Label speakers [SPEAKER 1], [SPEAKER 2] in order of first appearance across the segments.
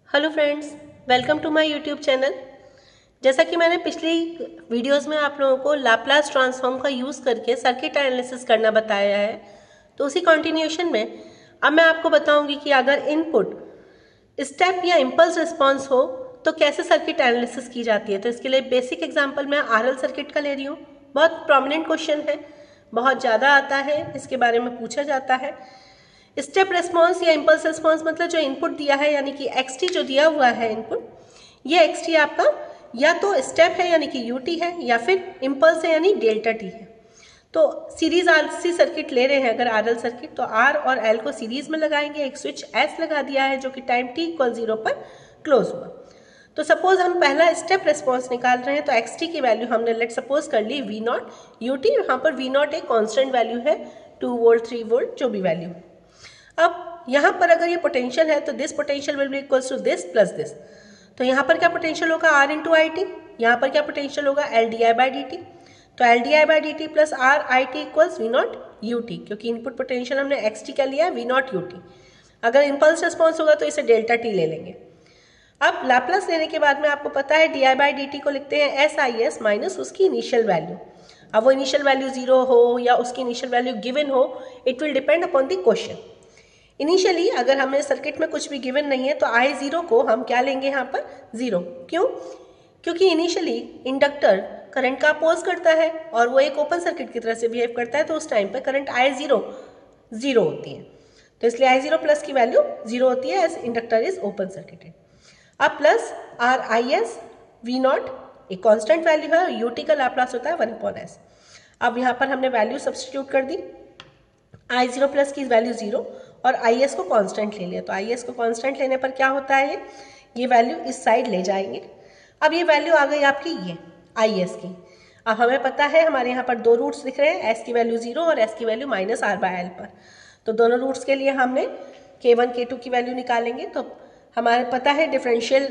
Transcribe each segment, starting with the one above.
[SPEAKER 1] Hello friends, welcome to my YouTube channel. जैसा कि मैंने पिछली वीडियोस में आप लोगों को लाप्लास ट्रांसफॉर्म का यूज़ करके सर्किट एनालिसिस करना बताया है, तो उसी कंटिन्यूएशन में अब मैं आपको बताऊंगी कि अगर इनपुट स्टेप या इम्पल्स रिस्पॉन्स हो तो कैसे सर्किट एनालिसिस की जाती है। तो इसके लिए बेसिक एग्जांपल मैं आरएल सर्किट का ले रही हूँ। बहुत प्रोमिनेंट क्वेश्चन है, बहुत ज़्यादा आता है, इसके बारे में पूछा जाता है। स्टेप रिस्पॉन्स या इम्पल्स रिस्पॉन्स मतलब जो इनपुट दिया है यानी कि एक्सटी जो दिया हुआ है इनपुट, ये एक्सटी आपका या तो स्टेप है यानी कि यूटी है या फिर इम्पल्स है यानी डेल्टा टी है। तो सीरीज आरसी सर्किट ले रहे हैं अगर आरएल सर्किट, तो आर और एल को सीरीज में लगाएंगे। एक स्विच एस लगा दिया है जो कि टाइम टी इक्वल 0 पर क्लोज हुआ। तो सपोज हम पहला स्टेप रिस्पॉन्स निकाल रहे हैं, तो एक्स टी की वैल्यू हमने लेट सपोज कर ली वी नॉट यू टी। यहाँ पर वी नॉट एक कॉन्स्टेंट वैल्यू है, 2 वोल्ट 3 वोल्ट जो भी वैल्यू है। अब यहाँ पर अगर ये पोटेंशियल है तो this potential will be equals to this plus this. तो यहाँ पर क्या पोटेंशियल होगा आर इंटू आई टी, यहाँ पर क्या पोटेंशियल होगा L D I by D T. तो L D I by D T plus R I T equals V not you T, क्योंकि इनपुट पोटेंशियल हमने एक्स टी का लिया वी नॉट यू टी। अगर इम्पल्स रिस्पॉन्स होगा तो इसे delta T ले लेंगे। अब लाप्लास लेने के बाद में आपको पता है D I by D T को लिखते हैं एस आई एस माइनस उसकी इनिशियल वैल्यू। अब वो इनिशियल वैल्यू 0 हो या उसकी इनिशियल वैल्यू गिवन हो, it will depend upon the question. Initially अगर हमें सर्किट में कुछ भी गिवन नहीं है तो आई जीरो को हम क्या लेंगे यहाँ पर जीरो। क्यों? क्योंकि इनिशियली इंडक्टर करंट का अपोज करता है और वो एक ओपन सर्किट की तरह से बिहेव करता है, तो उस टाइम पर करंट आई जीरो होती है। तो इसलिए आई जीरो प्लस की वैल्यू जीरो होती है as inductor is open circuited. अब plus R I S V not एक कॉन्स्टेंट वैल्यू है और यू टी का लाप्लास होता है 1/s। अब यहाँ पर हमने वैल्यू सब्सटीट्यूट कर दी, आई जीरो प्लस की वैल्यू 0 और आई एस को कांस्टेंट ले लिया। तो आई एस को कांस्टेंट लेने पर क्या होता है, ये वैल्यू इस साइड ले जाएंगे। अब ये वैल्यू आ गई आपकी ये आई एस की। अब हमें पता है हमारे यहाँ पर दो रूट्स दिख रहे हैं, एस की वैल्यू 0 और एस की value minus R by L पर। तो दोनों रूट्स के लिए हमने K1 K2 की वैल्यू निकालेंगे। तो हमारे पता है डिफरेंशियल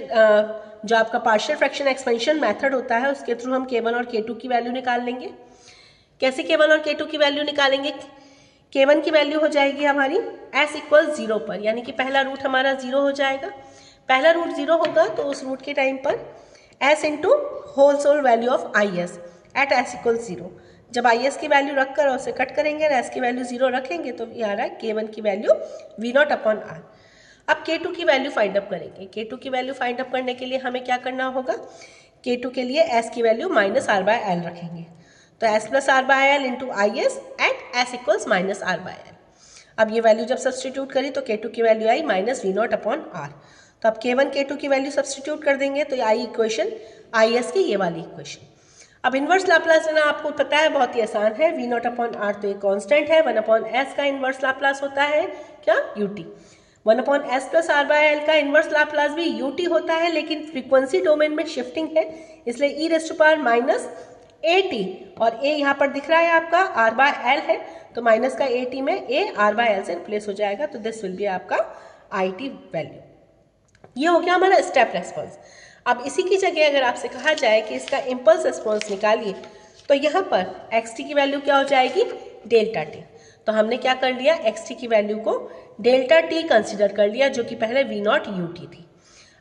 [SPEAKER 1] जो आपका पार्शियल फ्रैक्शन एक्सपेंशन मेथड होता है उसके थ्रू हम K1 और K2 की वैल्यू निकाल लेंगे। कैसे K1 और K2 की वैल्यू निकालेंगे? K1 की वैल्यू हो जाएगी हमारी S इक्वल 0 पर, यानी कि पहला रूट हमारा 0 हो जाएगा। पहला रूट 0 होगा तो उस रूट के टाइम पर S into whole sole value of I S at S equal 0। जब आई एस की वैल्यू रखकर उसे कट करेंगे और S की वैल्यू 0 रखेंगे तो ये आ रहा है K1 की value V naught upon R. अब K2 की वैल्यू फाइंड अप करेंगे। K2 की वैल्यू फाइंड अप करने के लिए हमें क्या करना होगा, K2 के लिए S की value minus R by L रखेंगे। तो S plus R by L into I S at S equals minus R by L. अब ये वैल्यू जब सब्सटीट्यूट करी तो K2 की value I minus V naught upon R. तो अब K1 K2 की वैल्यू सब्सटीट्यूट कर देंगे तो आई इक्वेशन आई एस की ये वाली इक्वेशन। अब इन्वर्स लाप्लास लेना आपको पता है बहुत ही आसान है। वी नॉट अपॉन आर तो एक कॉन्स्टेंट है, 1/s का इन्वर्स लाप्लास होता है क्या, u t. 1/s plus R by L का इन्वर्स लाप्लास भी यूटी होता है, लेकिन फ्रीक्वेंसी डोमेन में शिफ्टिंग है इसलिए e raise to power minus a t, और ए यहाँ पर दिख रहा है आपका आर बाय एल है तो माइनस का ए टी में ए आर बाय एल से रिप्लेस हो जाएगा। तो दिस विल बी आपका आई टी वैल्यू। ये हो गया हमारा स्टेप रेस्पॉन्स। अब इसी की जगह अगर आपसे कहा जाए कि इसका इम्पल्स रेस्पॉन्स निकालिए तो यहाँ पर एक्स टी की वैल्यू क्या हो जाएगी, डेल्टा टी। तो हमने क्या कर लिया, एक्स टी की वैल्यू को डेल्टा टी कंसिडर कर लिया जो कि पहले वी नॉट यू टी थी।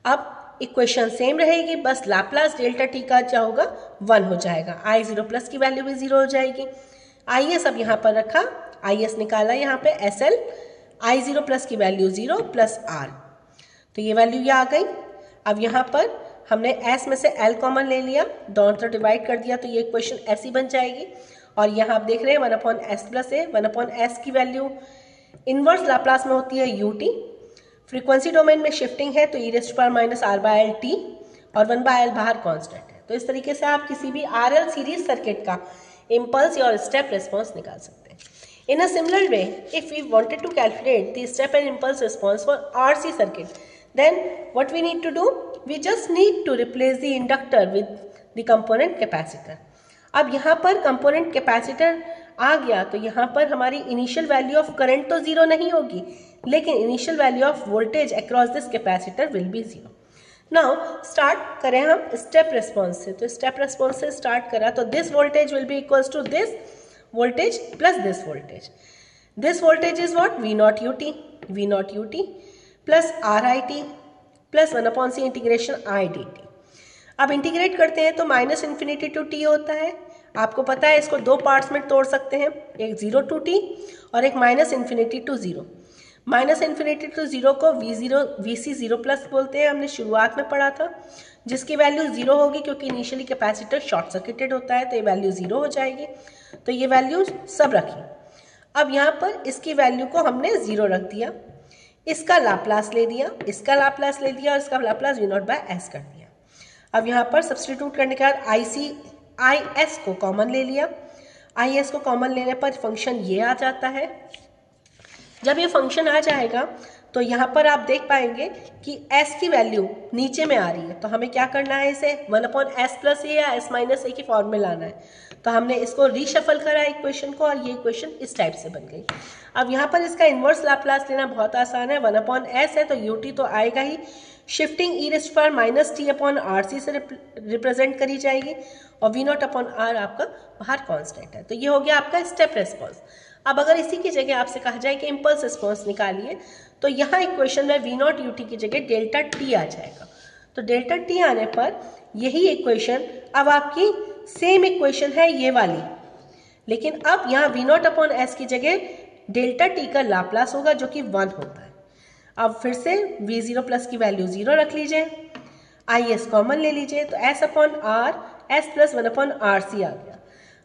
[SPEAKER 1] अब इक्वेशन सेम रहेगी, बस लाप्लास डेल्टा टी का क्या होगा 1 हो जाएगा। आई जीरो प्लस की वैल्यू भी 0 हो जाएगी। आई एस अब यहाँ पर रखा, आई एस निकाला यहाँ पे एस एल, आई जीरो प्लस की वैल्यू 0 प्लस आर, तो ये वैल्यू ये आ गई। अब यहाँ पर हमने एस में से एल कॉमन ले लिया, दोनों तरफ डिवाइड कर दिया तो ये इक्वेशन ऐसी बन जाएगी। और यहाँ आप देख रहे हैं 1/s प्लस ए, 1/s की वैल्यू इनवर्स लाप्लास में होती है यू टी। फ्रीक्वेंसी डोमेन में शिफ्टिंग है तो e raise to power minus R by L t और 1/l बाहर कांस्टेंट है। तो इस तरीके से आप किसी भी आरएल सीरीज सर्किट का इम्पल्स और स्टेप रिस्पॉन्स निकाल सकते हैं। In a similar way, if we wanted to calculate the step and impulse response for RC circuit, then what we need to do, we just need to replace the inductor with the component capacitor। अब यहाँ पर component capacitor आ गया तो यहाँ पर हमारी initial value of current तो 0 नहीं होगी, लेकिन initial value of voltage across this capacitor will be 0। Now start करें हम स्टेप रिस्पॉन्स से। तो स्टेप रिस्पॉन्स से स्टार्ट करा तो this voltage will be equals to this voltage plus this voltage. This voltage is what, V not you t plus R I t plus 1/c integration I D T. अब integrate करते हैं तो minus infinity to T होता है। आपको पता है इसको दो पार्ट्स में तोड़ सकते हैं, एक 0 टू टी और एक minus infinity to 0। Minus infinity to 0 को VC0 प्लस बोलते हैं, हमने शुरुआत में पढ़ा था, जिसकी वैल्यू 0 होगी क्योंकि इनिशियली कैपेसिटर शॉर्ट सर्किटेड होता है, तो ये वैल्यू 0 हो जाएगी। तो ये वैल्यू सब रखी। अब यहाँ पर इसकी वैल्यू को हमने 0 रख दिया, इसका लाप्लास ले दिया, इसका लाप्लास ले दिया और इसका लाप्लास V0/S कर दिया। अब यहाँ पर सब्सटीट्यूट करने के बाद IS को कॉमन ले लिया। IS को कॉमन लेने पर फंक्शन ये आ जाता है। जब ये फंक्शन आ जाएगा तो यहाँ पर आप देख पाएंगे कि S की वैल्यू नीचे में आ रही है, तो हमें क्या करना है, इसे 1/s + a या s - a की फॉर्म में लाना है। तो हमने इसको रीशफल करा इक्वेशन को और ये इक्वेशन इस टाइप से बन गई। अब यहाँ पर इसका इन्वर्स लाप्लास लेना बहुत आसान है। 1/s है तो ut तो आएगा ही, शिफ्टिंग e⁻t/RC से रिप्रेजेंट करी जाएगी और V0/R आपका बाहर कांस्टेंट है। तो ये हो गया आपका स्टेप रेस्पॉन्स। अब अगर इसी की जगह आपसे कहा जाए कि इम्पल्स रिस्पॉन्स निकालिए, तो यहाँ इक्वेशन में V0 ut की जगह डेल्टा t आ जाएगा। तो डेल्टा t आने पर यही इक्वेशन अब आपकी सेम इक्वेशन है ये वाली, लेकिन अब यहाँ V0/s की जगह डेल्टा t का लाप्लास होगा जो कि 1 होता है। अब फिर से V0 प्लस की वैल्यू 0 रख लीजिए, IS कॉमन ले लीजिए, तो S/R S + 1/RC आ गया।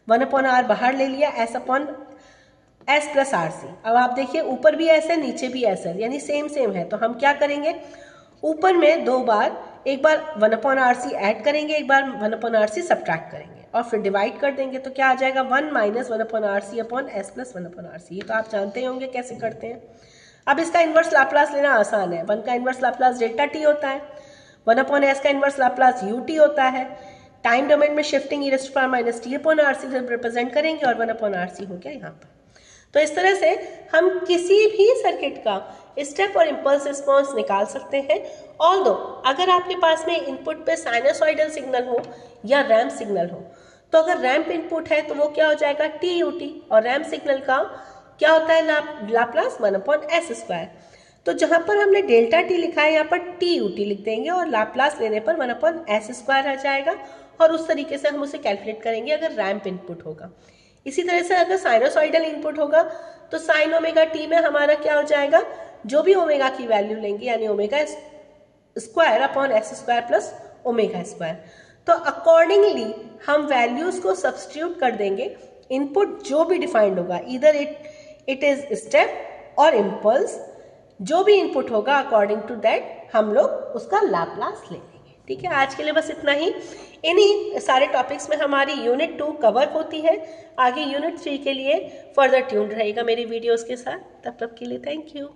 [SPEAKER 1] 1/R बाहर ले लिया, S + RC। अब आप देखिए ऊपर भी S है नीचे भी S है, यानी सेम है। तो हम क्या करेंगे, ऊपर में दो बार, एक बार 1/RC ऐड करेंगे, एक बार 1/RC सब्ट्रैक्ट करेंगे और फिर डिवाइड कर देंगे। तो क्या आ जाएगा, 1 - 1/RC/S + 1/RC। ये तो आप जानते होंगे कैसे करते हैं। अब इसका इन्वर्स लाप्लास लेना आसान है। 1 का इन्वर्स लाप्लास डेल्टा t होता है, 1/s का इन्वर्स लाप्लास ut होता है। टाइम डोमेन में शिफ्टिंग e⁻t/RC से रिप्रेजेंट करेंगे और 1/RC हो गया यहाँ पर। तो इस तरह से हम किसी भी सर्किट का स्टेप और इम्पल्स रिस्पॉन्स निकाल सकते हैं। ऑल्दो अगर आपके पास में इनपुट पे साइनसॉइडल सिग्नल हो या रैम्प सिग्नल हो, तो अगर रैम्प इनपुट है तो वो क्या हो जाएगा, TUT, और रैम्प सिग्नल का क्या होता है, लाप्लास 1/s²। तो जहां पर हमने डेल्टा t लिखा है यहाँ पर TUT लिख देंगे और लाप्लास लेने पर 1/s² आ जाएगा और उस तरीके से हम उसे कैलकुलेट करेंगे अगर रैम्प इनपुट होगा। इसी तरह से अगर साइनोसॉइडल इनपुट होगा तो साइन ओमेगा t में हमारा क्या हो जाएगा, जो भी ओमेगा की वैल्यू लेंगे यानी ω² / s² + ω²। तो अकॉर्डिंगली हम वैल्यूज को सब्स्टिट्यूट कर देंगे। इनपुट जो भी डिफाइंड होगा, इधर इट इज स्टेप और इम्पल्स, जो भी इनपुट होगा अकॉर्डिंग टू दैट हम लोग उसका लाप्लास ले लेंगे। ठीक है, आज के लिए बस इतना ही। इन्हीं सारे टॉपिक्स में हमारी यूनिट 2 कवर होती है। आगे यूनिट 3 के लिए फर्दर ट्यून्ड रहेगा मेरी वीडियोस के साथ। तब तक के लिए थैंक यू।